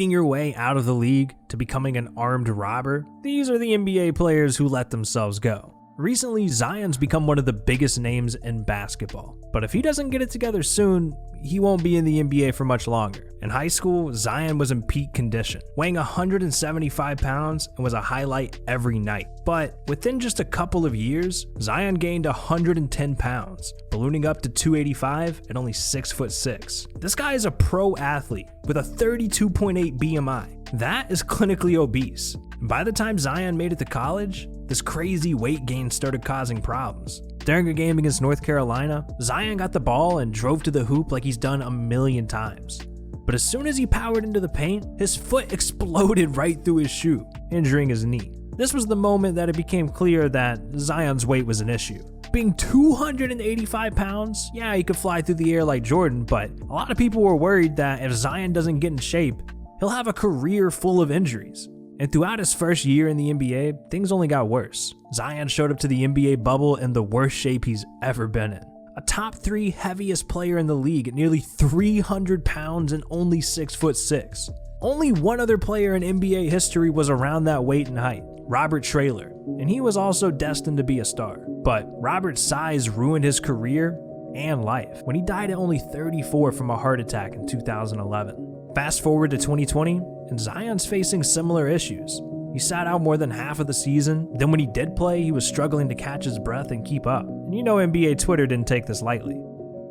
cheating your way out of the league to becoming an armed robber, these are the NBA players who let themselves go. Recently, Zion's become one of the biggest names in basketball, but if he doesn't get it together soon, he won't be in the NBA for much longer. In high school, Zion was in peak condition, weighing 175 pounds and was a highlight every night. But within just a couple of years, Zion gained 110 pounds, ballooning up to 285 at only 6'6". This guy is a pro athlete with a 32.8 BMI. That is clinically obese. By the time Zion made it to college, this crazy weight gain started causing problems. During a game against North Carolina, Zion got the ball and drove to the hoop like he's done a million times. But as soon as he powered into the paint, his foot exploded right through his shoe, injuring his knee. This was the moment that it became clear that Zion's weight was an issue. Being 285 pounds, yeah, he could fly through the air like Jordan, but a lot of people were worried that if Zion doesn't get in shape, he'll have a career full of injuries. And throughout his first year in the NBA, things only got worse. Zion showed up to the NBA bubble in the worst shape he's ever been in. A top 3 heaviest player in the league at nearly 300 pounds and only 6'6". Only one other player in NBA history was around that weight and height, Robert Traylor, and he was also destined to be a star. But Robert's size ruined his career and life when he died at only 34 from a heart attack in 2011. Fast forward to 2020, and Zion's facing similar issues. He sat out more than half of the season, then when he did play, he was struggling to catch his breath and keep up. And you know NBA Twitter didn't take this lightly.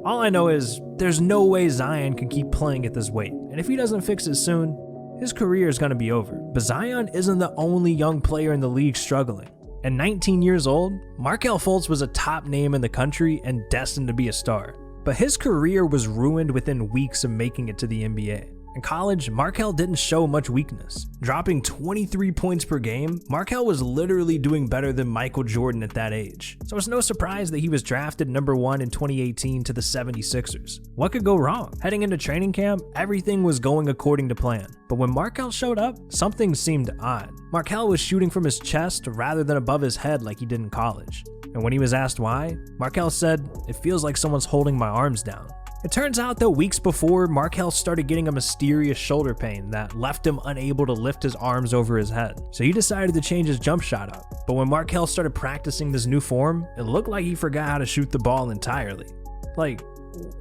All I know is, there's no way Zion can keep playing at this weight, and if he doesn't fix it soon, his career is going to be over. But Zion isn't the only young player in the league struggling. At 19 years old, Markelle Fultz was a top name in the country and destined to be a star. But his career was ruined within weeks of making it to the NBA. In college, Markelle didn't show much weakness. Dropping 23 points per game, Markelle was literally doing better than Michael Jordan at that age. So it's no surprise that he was drafted number 1 in 2018 to the 76ers. What could go wrong? Heading into training camp, everything was going according to plan. But when Markelle showed up, something seemed odd. Markelle was shooting from his chest rather than above his head like he did in college. And when he was asked why, Markelle said, "It feels like someone's holding my arms down." It turns out that weeks before, Markelle started getting a mysterious shoulder pain that left him unable to lift his arms over his head. So he decided to change his jump shot up. But when Markelle started practicing this new form, it looked like he forgot how to shoot the ball entirely. Like,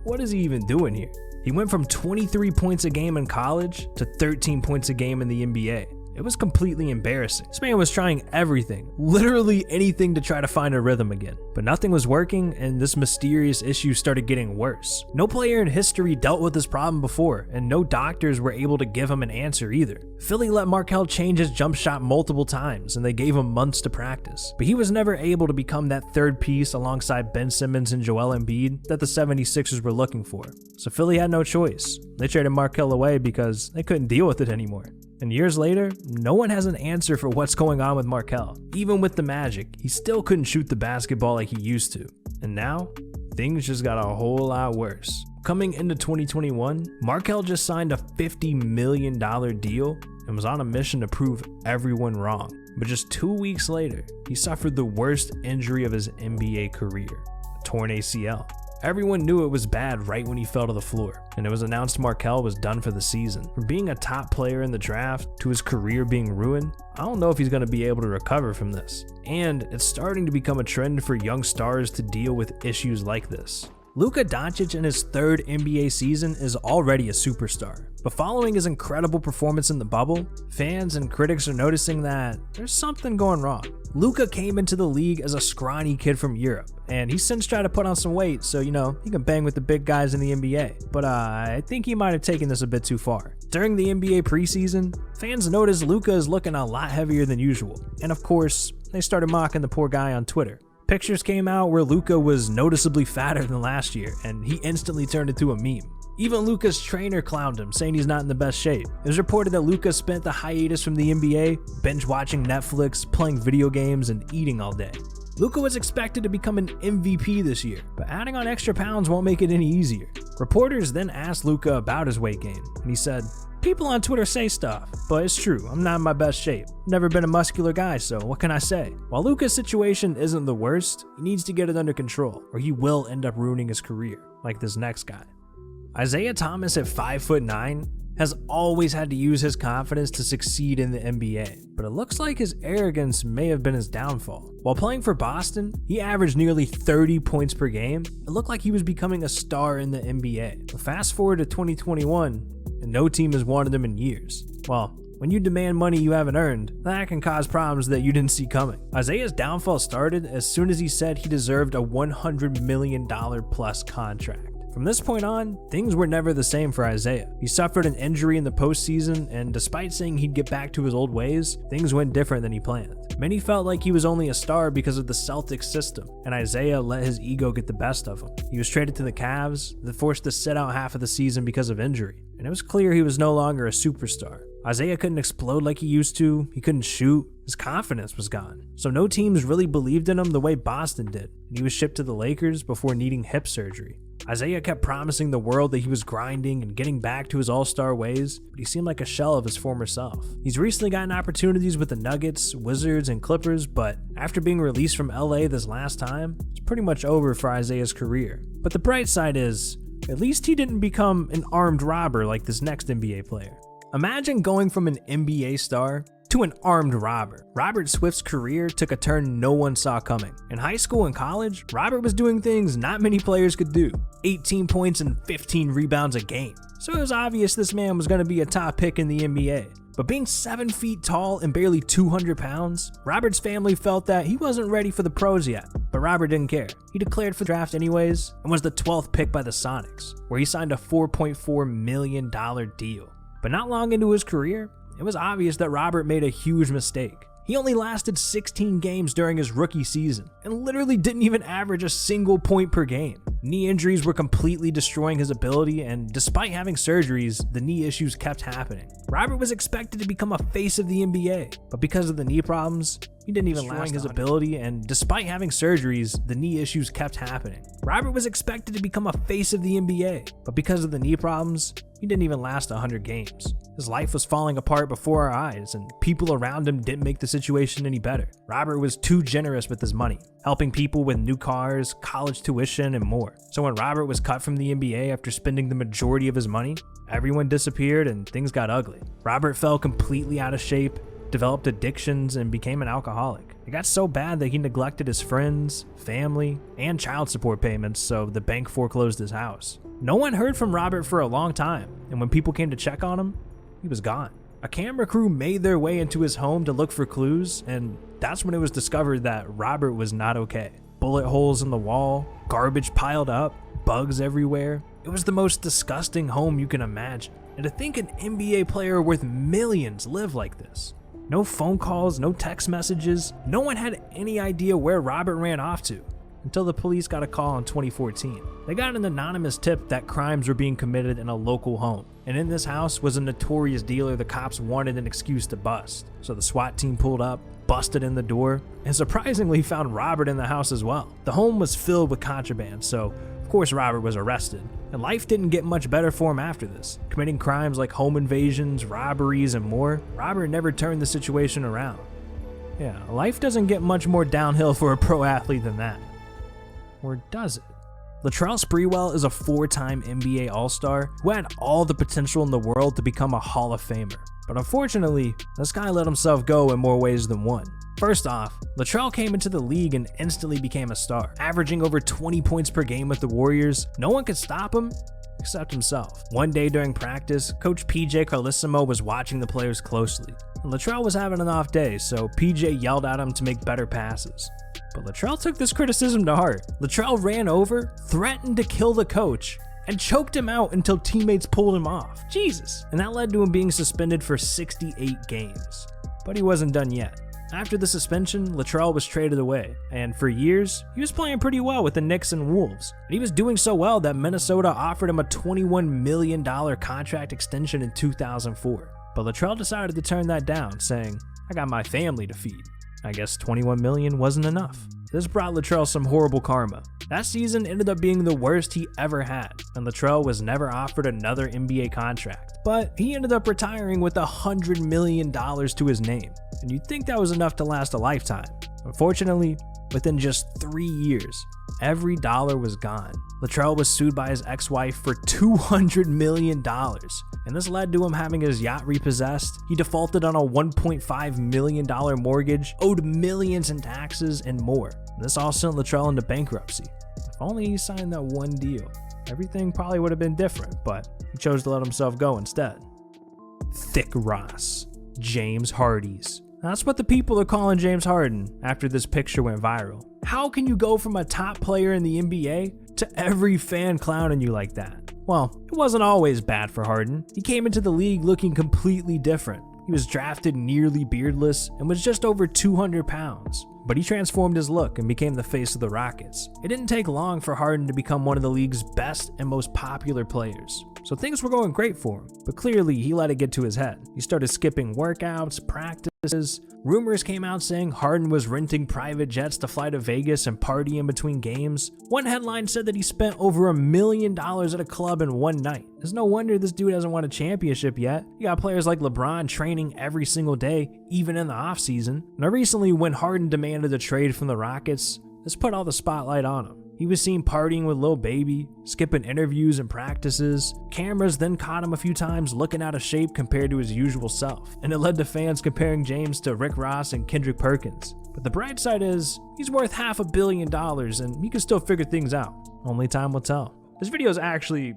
what is he even doing here? He went from 23 points a game in college to 13 points a game in the NBA. It was completely embarrassing. This man was trying everything, literally anything to try to find a rhythm again. But nothing was working, and this mysterious issue started getting worse. No player in history dealt with this problem before, and no doctors were able to give him an answer either. Philly let Markelle change his jump shot multiple times, and they gave him months to practice. But he was never able to become that third piece alongside Ben Simmons and Joel Embiid that the 76ers were looking for. So Philly had no choice. They traded Markelle away because they couldn't deal with it anymore. And years later, no one has an answer for what's going on with Markelle. Even with the Magic, he still couldn't shoot the basketball like he used to. And now, things just got a whole lot worse. Coming into 2021, Markelle just signed a $50 million deal and was on a mission to prove everyone wrong. But just 2 weeks later, he suffered the worst injury of his NBA career, a torn ACL. Everyone knew it was bad right when he fell to the floor, and it was announced Markelle was done for the season. From being a top player in the draft to his career being ruined, I don't know if he's going to be able to recover from this. And it's starting to become a trend for young stars to deal with issues like this. Luka Doncic in his 3rd NBA season is already a superstar, but following his incredible performance in the bubble, fans and critics are noticing that there's something going wrong. Luka came into the league as a scrawny kid from Europe, and he's since tried to put on some weight so, he can bang with the big guys in the NBA. But I think he might have taken this a bit too far. During the NBA preseason, fans noticed Luka is looking a lot heavier than usual, and of course, they started mocking the poor guy on Twitter. Pictures came out where Luka was noticeably fatter than last year, and he instantly turned into a meme. Even Luka's trainer clowned him, saying he's not in the best shape. It was reported that Luka spent the hiatus from the NBA binge watching Netflix, playing video games, and eating all day. Luka was expected to become an MVP this year, but adding on extra pounds won't make it any easier. Reporters then asked Luka about his weight gain, and he said, "People on Twitter say stuff, but it's true, I'm not in my best shape. Never been a muscular guy, so what can I say?" While Luka's situation isn't the worst, he needs to get it under control, or he will end up ruining his career, like this next guy. Isaiah Thomas at 5'9" has always had to use his confidence to succeed in the NBA, but it looks like his arrogance may have been his downfall. While playing for Boston, he averaged nearly 30 points per game. It looked like he was becoming a star in the NBA. But fast forward to 2021, and no team has wanted him in years. Well, when you demand money you haven't earned, that can cause problems that you didn't see coming. Isaiah's downfall started as soon as he said he deserved a $100 million plus contract. From this point on, things were never the same for Isaiah. He suffered an injury in the postseason, and despite saying he'd get back to his old ways, things went different than he planned. Many felt like he was only a star because of the Celtics system, and Isaiah let his ego get the best of him. He was traded to the Cavs, then forced to sit out half of the season because of injury, and it was clear he was no longer a superstar. Isaiah couldn't explode like he used to, he couldn't shoot, his confidence was gone. So no teams really believed in him the way Boston did, and he was shipped to the Lakers before needing hip surgery. Isaiah kept promising the world that he was grinding and getting back to his all-star ways, but he seemed like a shell of his former self. He's recently gotten opportunities with the Nuggets, Wizards, and Clippers, but after being released from LA this last time, it's pretty much over for Isaiah's career. But the bright side is, at least he didn't become an armed robber like this next NBA player. Imagine going from an NBA star to an armed robber. Robert Swift's career took a turn no one saw coming. In high school and college, Robert was doing things not many players could do. 18 points and 15 rebounds a game. So it was obvious this man was going to be a top pick in the NBA. But being 7 feet tall and barely 200 pounds, Robert's family felt that he wasn't ready for the pros yet. But Robert didn't care. He declared for the draft anyways and was the 12th pick by the Sonics, where he signed a $4.4 million deal. But not long into his career, it was obvious that Robert made a huge mistake. He only lasted 16 games during his rookie season and literally didn't even average a single point per game. Knee injuries were completely destroying his ability, and despite having surgeries, the knee issues kept happening. Robert was expected to become a face of the NBA, but because of the knee problems, he didn't even last his ability, and despite having surgeries, the knee issues kept happening. Robert was expected to become a face of the NBA, but because of the knee problems, he didn't even last 100 games. His life was falling apart before our eyes, and people around him didn't make the situation any better. Robert was too generous with his money, helping people with new cars, college tuition, and more. So when Robert was cut from the NBA after spending the majority of his money, everyone disappeared and things got ugly. Robert fell completely out of shape, developed addictions, and became an alcoholic. It got so bad that he neglected his friends, family, and child support payments, so the bank foreclosed his house. No one heard from Robert for a long time, and when people came to check on him, he was gone. A camera crew made their way into his home to look for clues, and that's when it was discovered that Robert was not okay. Bullet holes in the wall, garbage piled up, bugs everywhere. It was the most disgusting home you can imagine. And to think an NBA player worth millions lived like this. No phone calls, no text messages. No one had any idea where Robert ran off to until the police got a call in 2014. They got an anonymous tip that crimes were being committed in a local home. And in this house was a notorious dealer the cops wanted an excuse to bust. So the SWAT team pulled up, busted in the door, and surprisingly found Robert in the house as well. The home was filled with contraband, so of course Robert was arrested. And life didn't get much better for him after this. Committing crimes like home invasions, robberies, and more, Robert never turned the situation around. Yeah, life doesn't get much more downhill for a pro athlete than that. Or does it? Latrell Sprewell is a 4-time NBA All-Star who had all the potential in the world to become a Hall of Famer. But unfortunately, this guy let himself go in more ways than one. First off, Latrell came into the league and instantly became a star, averaging over 20 points per game with the Warriors. No one could stop him except himself. One day during practice, Coach PJ Carlissimo was watching the players closely. And Latrell was having an off day, so PJ yelled at him to make better passes. But Latrell took this criticism to heart. Latrell ran over, threatened to kill the coach, and choked him out until teammates pulled him off. Jesus. And that led to him being suspended for 68 games. But he wasn't done yet. After the suspension, Latrell was traded away, and for years, he was playing pretty well with the Knicks and Wolves. And he was doing so well that Minnesota offered him a $21 million contract extension in 2004. But Latrell decided to turn that down, saying, "I got my family to feed." I guess $21 million wasn't enough. This brought Latrell some horrible karma. That season ended up being the worst he ever had, and Latrell was never offered another NBA contract. But he ended up retiring with $100 million to his name, and you'd think that was enough to last a lifetime. Unfortunately, within just 3 years, every dollar was gone. Latrell was sued by his ex-wife for $200 million, and this led to him having his yacht repossessed. He defaulted on a $1.5 million mortgage, owed millions in taxes, and more. And this all sent Luttrell into bankruptcy. If only he signed that one deal, everything probably would have been different, but he chose to let himself go instead. Thick Ross, James Hardy's. That's what the people are calling James Harden after this picture went viral. How can you go from a top player in the NBA to every fan clowning you like that? Well, it wasn't always bad for Harden. He came into the league looking completely different. He was drafted nearly beardless and was just over 200 pounds. But he transformed his look and became the face of the Rockets. It didn't take long for Harden to become one of the league's best and most popular players. So things were going great for him, but clearly he let it get to his head. He started skipping workouts, practices. Rumors came out saying Harden was renting private jets to fly to Vegas and party in between games. One headline said that he spent over $1 million at a club in one night. There's no wonder this dude hasn't won a championship yet. You got players like LeBron training every single day, even in the offseason. Now recently, when Harden demanded a trade from the Rockets, this put all the spotlight on him. He was seen partying with Lil Baby, skipping interviews and practices. Cameras then caught him a few times looking out of shape compared to his usual self, and it led to fans comparing James to Rick Ross and Kendrick Perkins. But the bright side is, he's worth $500 million and he can still figure things out. Only time will tell. This video is actually